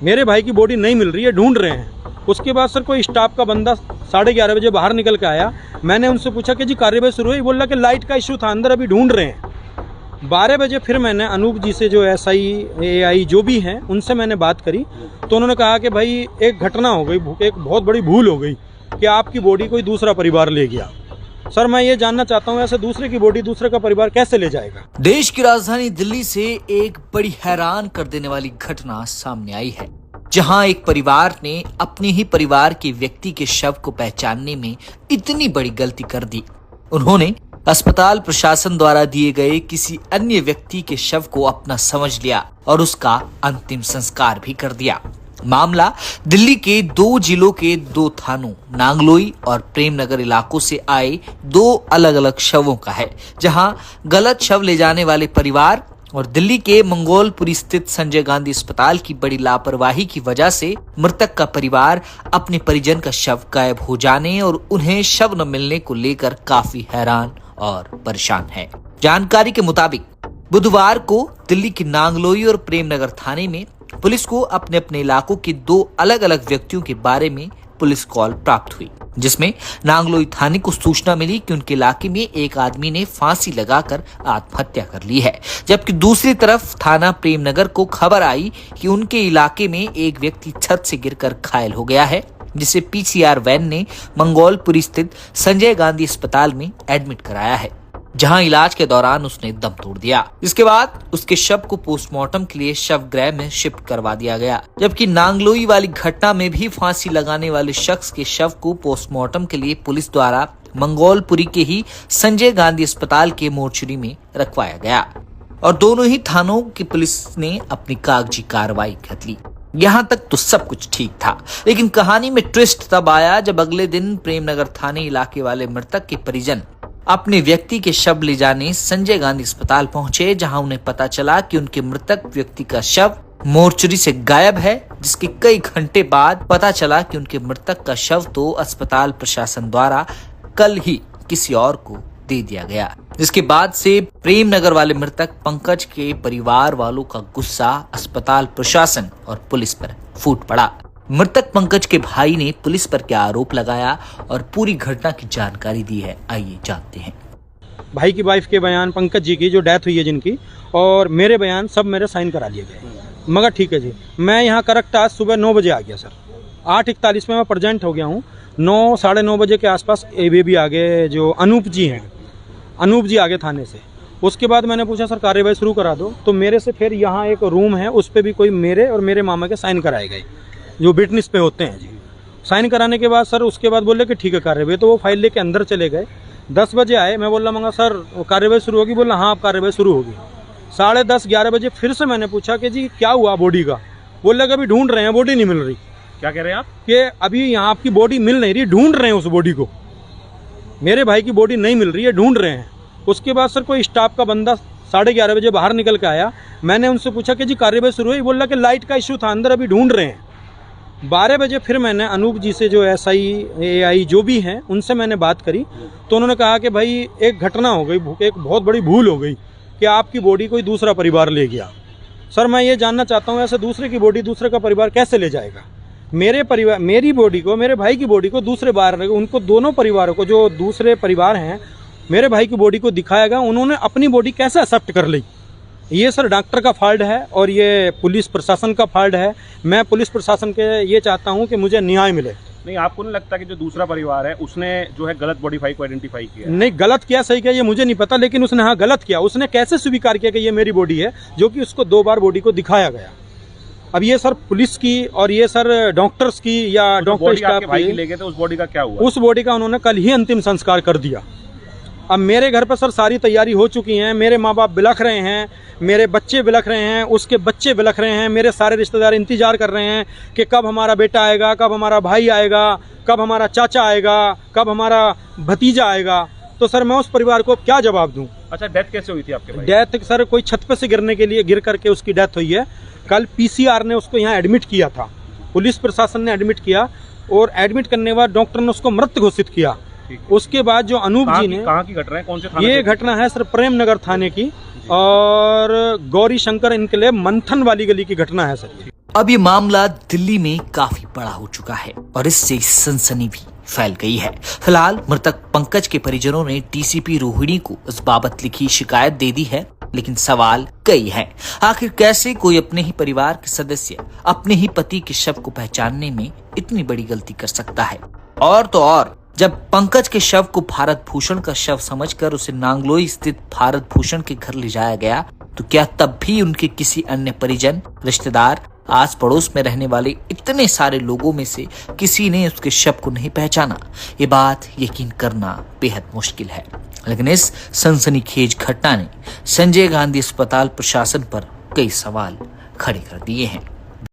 मेरे भाई की बॉडी नहीं मिल रही है, ढूंढ रहे हैं। उसके बाद सर कोई स्टाफ का बंदा 11:30 बजे बाहर निकल के आया। मैंने उनसे पूछा कि जी कार्रवाई शुरू हुई? बोला कि लाइट का इशू था अंदर, अभी ढूंढ रहे हैं। 12 बजे फिर मैंने अनूप जी से, जो SI AI जो भी हैं, उनसे मैंने बात करी तो उन्होंने कहा कि भाई एक घटना हो गई, एक बहुत बड़ी भूल हो गई कि आपकी बॉडी कोई दूसरा परिवार ले गया। सर मैं ये जानना चाहता हूँ, ऐसे दूसरे की बॉडी दूसरे का परिवार कैसे ले जाएगा? देश की राजधानी दिल्ली से एक बड़ी हैरान कर देने वाली घटना सामने आई है, जहां एक परिवार ने अपने ही परिवार के व्यक्ति के शव को पहचानने में इतनी बड़ी गलती कर दी। उन्होंने अस्पताल प्रशासन द्वारा दिए गए किसी अन्य व्यक्ति के शव को अपना समझ लिया और उसका अंतिम संस्कार भी कर दिया। मामला दिल्ली के 2 जिलों के 2 थानों नांगलोई और प्रेमनगर इलाकों से आए 2 अलग अलग शवों का है, जहां गलत शव ले जाने वाले परिवार और दिल्ली के मंगोलपुरी स्थित संजय गांधी अस्पताल की बड़ी लापरवाही की वजह से मृतक का परिवार अपने परिजन का शव गायब हो जाने और उन्हें शव न मिलने को लेकर काफी हैरान और परेशान है। जानकारी के मुताबिक बुधवार को दिल्ली के नांगलोई और प्रेमनगर थाने में पुलिस को अपने अपने इलाकों के 2 अलग अलग व्यक्तियों के बारे में पुलिस कॉल प्राप्त हुई, जिसमें नांगलोई थाने को सूचना मिली कि उनके इलाके में एक आदमी ने फांसी लगाकर आत्महत्या कर ली है, जबकि दूसरी तरफ थाना प्रेमनगर को खबर आई कि उनके इलाके में एक व्यक्ति छत से गिरकर घायल हो गया है, जिसे PCR वैन ने मंगोलपुरी स्थित संजय गांधी अस्पताल में एडमिट कराया है, जहां इलाज के दौरान उसने दम तोड़ दिया। इसके बाद उसके शव को पोस्टमार्टम के लिए शव गृह में शिफ्ट करवा दिया गया, जबकि नांगलोई वाली घटना में भी फांसी लगाने वाले शख्स के शव को पोस्टमार्टम के लिए पुलिस द्वारा मंगोलपुरी के ही संजय गांधी अस्पताल के मोर्चरी में रखवाया गया और दोनों ही थानों की पुलिस ने अपनी कागजी कार्रवाई कर ली। यहाँ तक तो सब कुछ ठीक था, लेकिन कहानी में ट्विस्ट तब आया जब अगले दिन प्रेमनगर थाने इलाके वाले मृतक के परिजन अपने व्यक्ति के शव ले जाने संजय गांधी अस्पताल पहुंचे, जहां उन्हें पता चला कि उनके मृतक व्यक्ति का शव मोर्चरी से गायब है, जिसके कई घंटे बाद पता चला कि उनके मृतक का शव तो अस्पताल प्रशासन द्वारा कल ही किसी और को दे दिया गया। जिसके बाद से प्रेमनगर वाले मृतक पंकज के परिवार वालों का गुस्सा अस्पताल प्रशासन और पुलिस पर फूट पड़ा। मृतक पंकज के भाई ने पुलिस पर क्या आरोप लगाया और पूरी घटना की जानकारी दी है, आइए जानते हैं। भाई की वाइफ के बयान, पंकज जी की जो डेथ हुई है जिनकी, और मेरे बयान सब मेरे साइन करा लिए गए। मगर ठीक है जी, मैं यहाँ करेक्ट आज सुबह 9 बजे आ गया सर। 8:41 में मैं प्रेजेंट हो गया हूँ। 9 साढ़े 9 बजे के आसपास भी आ गए, जो अनूप जी हैं, अनूप जी आ गए थाने से। उसके बाद मैंने पूछा सर कार्रवाई शुरू करा दो, तो मेरे से फिर यहाँ एक रूम है, उस पर भी कोई मेरे और मेरे मामा के साइन कराए गए, जो विटनेस पे होते हैं जी। साइन कराने के बाद सर उसके बाद बोले कि ठीक है कार्रवाई, तो वो फाइल लेके अंदर चले गए। 10 बजे आए, मैं बोला मंगा सर कार्रवाई शुरू होगी? बोला हाँ अब कार्रवाई शुरू होगी। 10:30 11 बजे फिर से मैंने पूछा कि जी क्या हुआ बॉडी का? बोले कि अभी ढूंढ रहे हैं, बॉडी नहीं मिल रही। क्या कह रहे हैं आप? कि अभी यहाँ आपकी बॉडी मिल नहीं रही, ढूंढ रहे हैं उस बॉडी को। मेरे भाई की बॉडी नहीं मिल रही है, ढूंढ रहे हैं। उसके बाद सर कोई स्टाफ का बंदा 11:30 बजे बाहर निकल के आया। मैंने उनसे पूछा कि जी कार्रवाई शुरू हुई? बोला कि लाइट का इशू था अंदर, अभी ढूंढ रहे हैं। 12 बजे फिर मैंने अनूप जी से, जो SI AI जो भी हैं, उनसे मैंने बात करी तो उन्होंने कहा कि भाई एक घटना हो गई, एक बहुत बड़ी भूल हो गई कि आपकी बॉडी कोई दूसरा परिवार ले गया। सर मैं ये जानना चाहता हूँ, ऐसे दूसरे की बॉडी दूसरे का परिवार कैसे ले जाएगा? मेरे परिवार, मेरी बॉडी को, मेरे भाई की बॉडी को दूसरे बार, उनको दोनों परिवारों को, जो दूसरे परिवार हैं, मेरे भाई की बॉडी को दिखाया गया, उन्होंने अपनी बॉडी कैसे एक्सेप्ट कर ली? ये सर डॉक्टर का फॉल्ट है और ये पुलिस प्रशासन का फॉल्ट है। मैं पुलिस प्रशासन के ये चाहता हूँ कि मुझे न्याय मिले। नहीं, आपको नहीं लगता कि जो दूसरा परिवार है उसने जो है गलत बॉडी को आइडेंटिफाई किया? नहीं, गलत किया सही किया ये मुझे नहीं पता, लेकिन उसने हाँ गलत किया। उसने कैसे स्वीकार किया कि ये मेरी बॉडी है, जो कि उसको 2 बार बॉडी को दिखाया गया। अब ये सर पुलिस की और ये सर डॉक्टर्स की या डॉक्टर स्टाफ की, भाई ले गए थे, उस बॉडी का क्या हुआ? उस बॉडी का उन्होंने कल ही अंतिम संस्कार कर दिया। अब मेरे घर पर सर सारी तैयारी हो चुकी है, मेरे माँ बाप बिलख रहे हैं, मेरे बच्चे बिलख रहे हैं, उसके बच्चे बिलख रहे हैं, मेरे सारे रिश्तेदार इंतजार कर रहे हैं कि कब हमारा बेटा आएगा, कब हमारा भाई आएगा, कब हमारा चाचा आएगा, कब हमारा भतीजा आएगा। तो सर मैं उस परिवार को क्या जवाब दूं? अच्छा, डेथ कैसे हुई थी आपके भाई? डेथ सर कोई छत पे से गिरने के लिए गिर करके उसकी डेथ हुई है। कल PCR ने उसको यहाँ एडमिट किया था, पुलिस प्रशासन ने एडमिट किया और एडमिट करने के बाद डॉक्टर ने उसको मृत घोषित किया। उसके बाद जो अनूप जी ने, कहाँ की घटना है, कौन से थाने? ये घटना है सर प्रेमनगर थाने की और गौरी शंकर इनकलेव मंथन वाली गली की घटना है सर। अब ये मामला दिल्ली में काफी बड़ा हो चुका है और इससे सनसनी भी फैल गई है। फिलहाल मृतक पंकज के परिजनों ने डीसीपी रोहिणी को इस बाबत लिखी शिकायत दे दी है, लेकिन सवाल कई हैं। आखिर कैसे कोई अपने ही परिवार के सदस्य अपने ही पति के शव को पहचानने में इतनी बड़ी गलती कर सकता है? और तो और जब पंकज के शव को भारत भूषण का शव समझकर उसे नांगलोई स्थित भारत भूषण के घर ले जाया गया, तो क्या तब भी उनके किसी अन्य परिजन, रिश्तेदार, आस पड़ोस में रहने वाले इतने सारे लोगों में से किसी ने उसके शव को नहीं पहचाना? ये बात यकीन करना बेहद मुश्किल है। लेकिन इस सनसनीखेज घटना ने संजय गांधी अस्पताल प्रशासन पर कई सवाल खड़े कर दिए हैं।